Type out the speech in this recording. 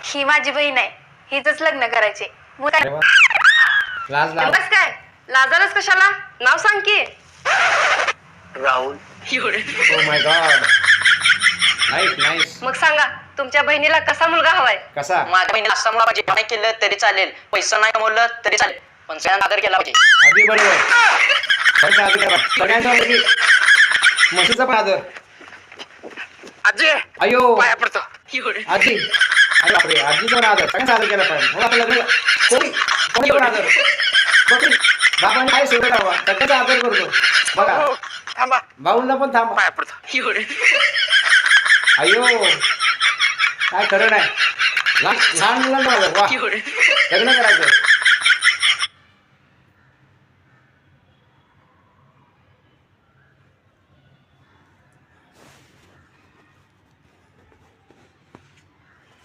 ही माझी बहीण आहे, हिचंच लग्न करायचे. मग काय? अरे वा. लाज लाज बस काय लाजारच कशाला? नाव सांग की. Rahul. Oh my God. Nice nice. मग सांगा तुमच्या बहिणीला कसा मुलगा हवाय? कसा? माझ्या बहिणीला असा मुलगा पाहिजे, नाही केलं तरी चालेल, पैसा नाही कमवलं तरी चालेल, पण सगळ्यांना आदर केला पाहिजे. अगदी बरोबर. सगळ्यांचा आदर करा. सगळ्यांचा म्हणजे म्हशीचा पण आदर. आजी अयो पाया पडतो. आजी. अरे बापरे, आजीचा पण आदर. सगळ्यांचा आदर केला पाहिजे. मग आपलं लग्न कोणी कोणी पण आदर. बघ बाबाने काय सोडत हवा सगळ्याचा आदर करतो. बघा थांबा, भाऊंना पण थांबा. पाया पडतो. अयो काय खरं नाही. लहान लहान मुलांना आदर. वा लग्न करायचं.